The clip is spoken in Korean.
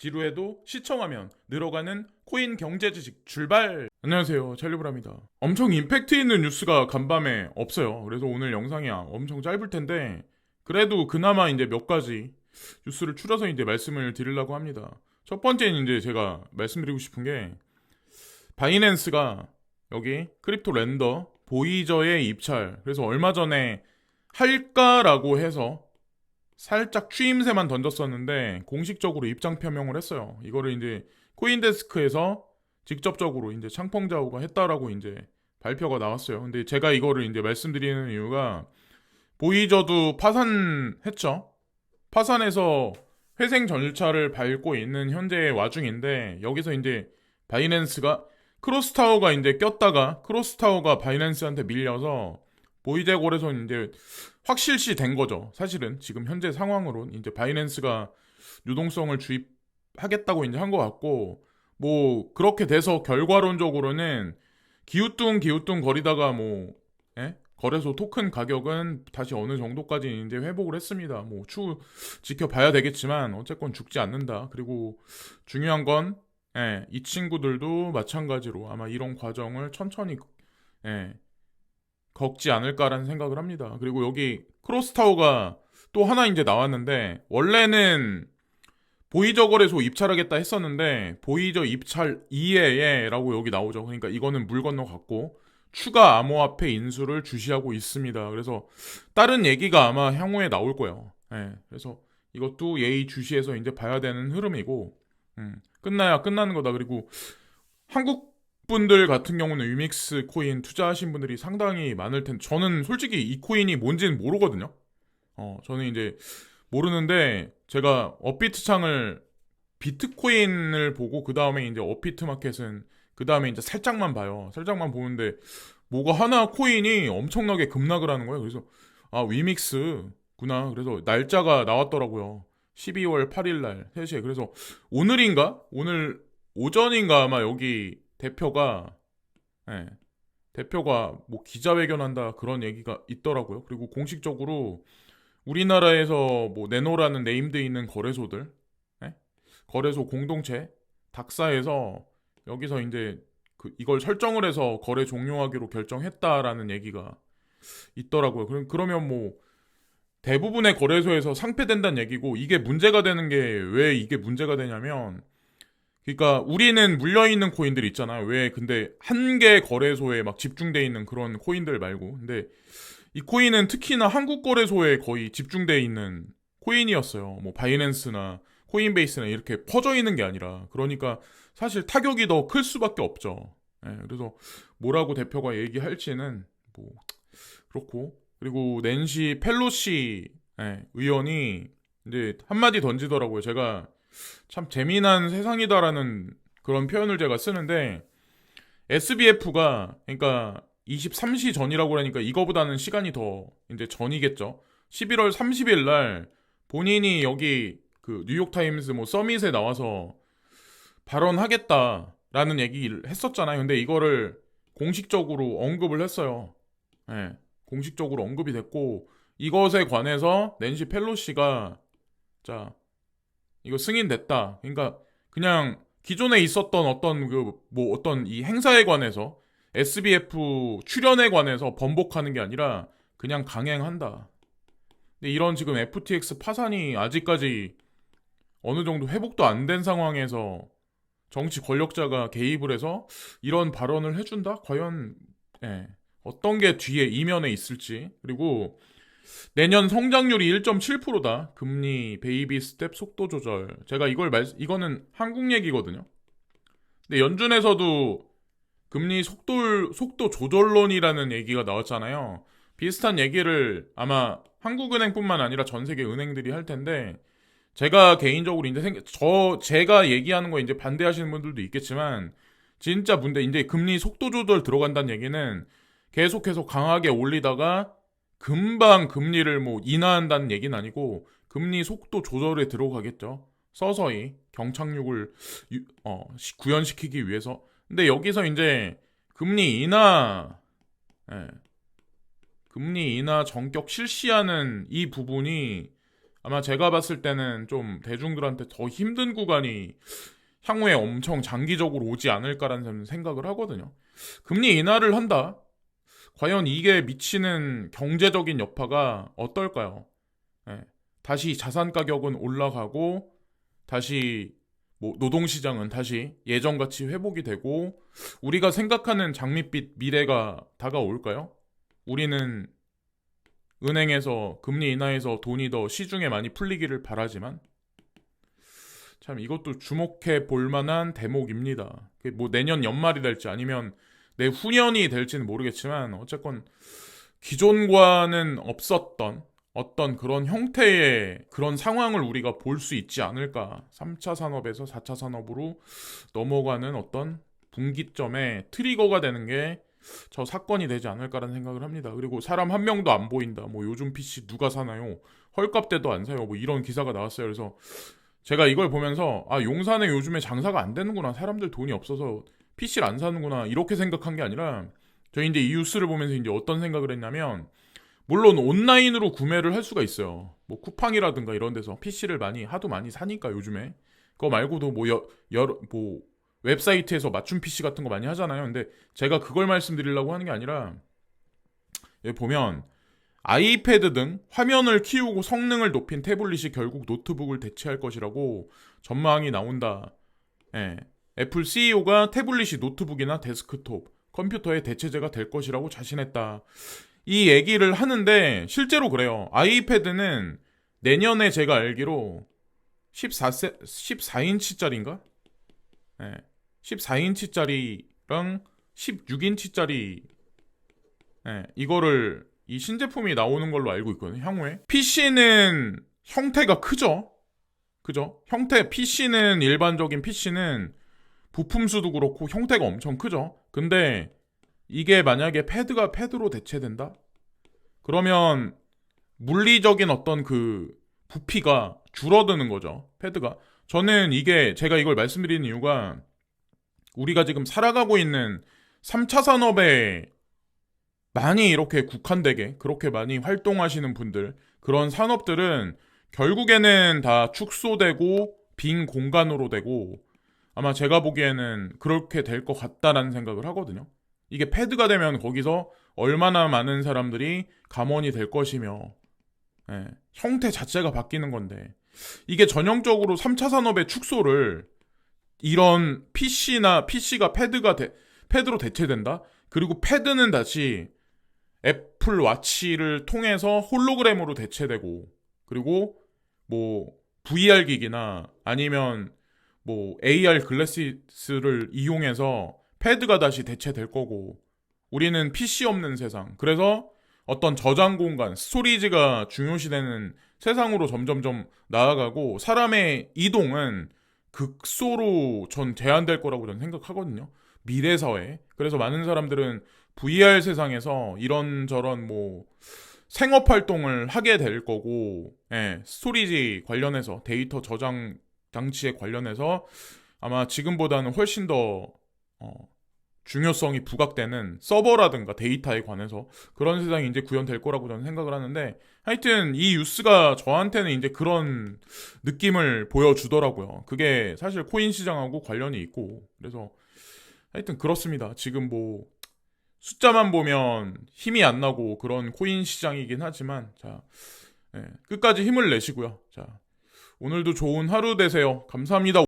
지루해도 시청하면 늘어가는 코인 경제 지식 출발! 안녕하세요, 찰리브라입니다. 엄청 임팩트 있는 뉴스가 간밤에 없어요. 그래서 오늘 영상이 엄청 짧을 텐데 그래도 그나마 이제 몇 가지 뉴스를 추려서 이제 말씀을 드리려고 합니다. 첫 번째는 이제 제가 말씀드리고 싶은 게 바이낸스가 여기 크립토 렌더 보이저의 입찰, 그래서 얼마 전에 할까라고 해서 살짝 추임새만 던졌었는데 공식적으로 입장 표명을 했어요. 이거를 이제 코인데스크에서 직접적으로 이제 창펑자오가 했다라고 이제 발표가 나왔어요. 근데 제가 이거를 이제 말씀드리는 이유가 보이저도 파산했죠. 파산해서 회생 절차를 밟고 있는 현재의 와중인데 여기서 이제 바이낸스가 크로스타워가 이제 꼈다가 크로스타워가 바이낸스한테 밀려서 보이제 거래소는 이제 확실시 된 거죠. 사실은 지금 현재 상황으론 이제 바이낸스가 유동성을 주입하겠다고 이제 한 것 같고, 뭐 그렇게 돼서 결과론적으로는 기우뚱 거리다가 뭐 거래소 토큰 가격은 다시 어느 정도까지 이제 회복을 했습니다. 뭐 추후 지켜봐야 되겠지만 어쨌건 죽지 않는다. 그리고 중요한 건 이 친구들도 마찬가지로 아마 이런 과정을 천천히 겪지 않을까라는 생각을 합니다. 그리고 여기 크로스타워가 또 하나 이제 나왔는데, 원래는 보이저 거래소 입찰하겠다 했었는데 보이저 입찰 이외에라고 여기 나오죠. 그러니까 이거는 물 건너갔고 추가 암호화폐 인수를 주시하고 있습니다. 그래서 다른 얘기가 아마 향후에 나올 거예요. 그래서 이것도 예의 주시해서 이제 봐야 되는 흐름이고, 끝나야 끝나는 거다. 그리고 한국 분들 같은 경우는 유믹스 코인 투자하신 분들이 상당히 많을 텐데, 저는 솔직히 이 코인이 뭔지는 모르거든요. 저는 이제 모르는데 제가 업비트 창을 비트코인을 보고 그 다음에 이제 업비트 마켓은 그 다음에 이제 살짝만 봐요. 살짝만 보는데 뭐가 하나 코인이 엄청나게 급락을 하는 거예요. 그래서 위믹스구나. 그래서 날짜가 나왔더라고요. 12월 8일 날 3시에. 그래서 오늘인가? 오늘 오전인가 아마 여기 대표가 뭐 기자회견한다 그런 얘기가 있더라고요. 그리고 공식적으로 우리나라에서 뭐 네노라는 네임드 있는 거래소들, 거래소 공동체 닥사에서 여기서 이제 이걸 설정을 해서 거래 종료하기로 결정했다라는 얘기가 있더라고요. 그러면 뭐 대부분의 거래소에서 상폐된다는 얘기고, 이게 문제가 되는 게 왜 이게 문제가 되냐면, 그러니까 우리는 물려있는 코인들 있잖아요. 왜 근데 한 개 거래소에 막 집중돼 있는 그런 코인들 말고, 근데 이 코인은 특히나 한국 거래소에 거의 집중돼 있는 코인이었어요. 뭐 바이낸스나 코인베이스나 이렇게 퍼져 있는 게 아니라, 그러니까 사실 타격이 더 클 수밖에 없죠. 그래서 뭐라고 대표가 얘기할지는 뭐 그렇고, 그리고 낸시 펠로시 의원이 이제 한마디 던지더라고요. 제가 참 재미난 세상이다라는 그런 표현을 제가 쓰는데, SBF가 그러니까 23시 전이라고 그러니까 이거보다는 시간이 더 이제 전이겠죠. 11월 30일 날 본인이 여기 그 뉴욕타임스 뭐 서밋에 나와서 발언하겠다라는 얘기를 했었잖아요. 근데 이거를 공식적으로 언급을 했어요. 공식적으로 언급이 됐고, 이것에 관해서 낸시 펠로시가 자 이거 승인됐다. 그러니까 그냥 기존에 있었던 어떤 어떤 이 행사에 관해서 SBF 출연에 관해서 번복하는 게 아니라 그냥 강행한다. 근데 이런 지금 FTX 파산이 아직까지 어느 정도 회복도 안 된 상황에서 정치 권력자가 개입을 해서 이런 발언을 해준다? 과연 어떤 게 뒤에 이면에 있을지. 그리고 내년 성장률이 1.7%다. 금리 베이비 스텝 속도 조절. 제가 이거는 한국 얘기거든요. 근데 연준에서도 금리 속도 조절론이라는 얘기가 나왔잖아요. 비슷한 얘기를 아마 한국은행뿐만 아니라 전 세계 은행들이 할 텐데, 제가 개인적으로 이제 제가 얘기하는 거 이제 반대하시는 분들도 있겠지만, 진짜 이제 금리 속도 조절 들어간다는 얘기는 계속해서 강하게 올리다가 금방 금리를 뭐 인하한다는 얘기는 아니고 금리 속도 조절에 들어가겠죠. 서서히 경착륙을 구현시키기 위해서. 근데 여기서 이제 금리 인하 금리 인하 전격 실시하는 이 부분이 아마 제가 봤을 때는 좀 대중들한테 더 힘든 구간이 향후에 엄청 장기적으로 오지 않을까라는 생각을 하거든요. 금리 인하를 한다. 과연 이게 미치는 경제적인 여파가 어떨까요? 예. 다시 자산 가격은 올라가고 다시 뭐 노동시장은 다시 예전같이 회복이 되고 우리가 생각하는 장밋빛 미래가 다가올까요? 우리는 은행에서 금리 인하해서 돈이 더 시중에 많이 풀리기를 바라지만 참 이것도 주목해 볼 만한 대목입니다. 뭐 내년 연말이 될지 아니면 내후년이 될지는 모르겠지만 어쨌건 기존과는 없었던 어떤 그런 형태의 그런 상황을 우리가 볼 수 있지 않을까. 3차 산업에서 4차 산업으로 넘어가는 어떤 분기점에 트리거가 되는 게 저 사건이 되지 않을까라는 생각을 합니다. 그리고 사람 한 명도 안 보인다. 뭐 요즘 PC 누가 사나요? 헐값대도 안 사요. 뭐 이런 기사가 나왔어요. 그래서 제가 이걸 보면서 아 용산에 요즘에 장사가 안 되는구나. 사람들 돈이 없어서 PC를 안 사는구나. 이렇게 생각한 게 아니라 저희 이제 이 뉴스를 보면서 이제 어떤 생각을 했냐면 물론 온라인으로 구매를 할 수가 있어요. 뭐 쿠팡이라든가 이런 데서 PC를 하도 많이 사니까 요즘에. 그거 말고도 뭐 뭐 웹사이트에서 맞춤 PC 같은 거 많이 하잖아요. 근데 제가 그걸 말씀드리려고 하는 게 아니라 여기 보면 아이패드 등 화면을 키우고 성능을 높인 태블릿이 결국 노트북을 대체할 것이라고 전망이 나온다. 예. 애플 CEO가 태블릿이 노트북이나 데스크톱, 컴퓨터의 대체제가 될 것이라고 자신했다. 이 얘기를 하는데 실제로 그래요. 아이패드는 내년에 제가 알기로 14인치짜리인가? 네. 14인치짜리랑 16인치짜리 이거를 이 신제품이 나오는 걸로 알고 있거든요. 향후에. PC는 형태가 크죠? 그죠? PC는 일반적인 PC는 부품 수도 그렇고 형태가 엄청 크죠? 근데 이게 만약에 패드로 대체된다? 그러면 물리적인 어떤 그 부피가 줄어드는 거죠. 패드가. 저는 제가 이걸 말씀드리는 이유가 우리가 지금 살아가고 있는 3차 산업에 많이 이렇게 국한되게 그렇게 많이 활동하시는 분들 그런 산업들은 결국에는 다 축소되고 빈 공간으로 되고 아마 제가 보기에는 그렇게 될 것 같다라는 생각을 하거든요. 이게 패드가 되면 거기서 얼마나 많은 사람들이 감원이 될 것이며 형태 자체가 바뀌는 건데 이게 전형적으로 3차 산업의 축소를 이런 PC가 패드로 대체된다? 그리고 패드는 다시 애플 와치를 통해서 홀로그램으로 대체되고 그리고 뭐 VR 기기나 아니면 뭐 AR 글래스를 이용해서 패드가 다시 대체될 거고 우리는 PC 없는 세상 그래서 어떤 저장 공간, 스토리지가 중요시되는 세상으로 점점점 나아가고 사람의 이동은 극소로 전 제한될 거라고 저는 생각하거든요. 미래 사회. 그래서 많은 사람들은 VR 세상에서 이런저런 뭐 생업 활동을 하게 될 거고 스토리지 관련해서 데이터 저장 장치에 관련해서 아마 지금보다는 훨씬 더 중요성이 부각되는 서버라든가 데이터에 관해서 그런 세상이 이제 구현될 거라고 저는 생각을 하는데 하여튼 이 뉴스가 저한테는 이제 그런 느낌을 보여주더라고요. 그게 사실 코인 시장하고 관련이 있고 그래서 하여튼 그렇습니다. 지금 뭐 숫자만 보면 힘이 안 나고 그런 코인 시장이긴 하지만 자 끝까지 힘을 내시고요. 자 오늘도 좋은 하루 되세요. 감사합니다.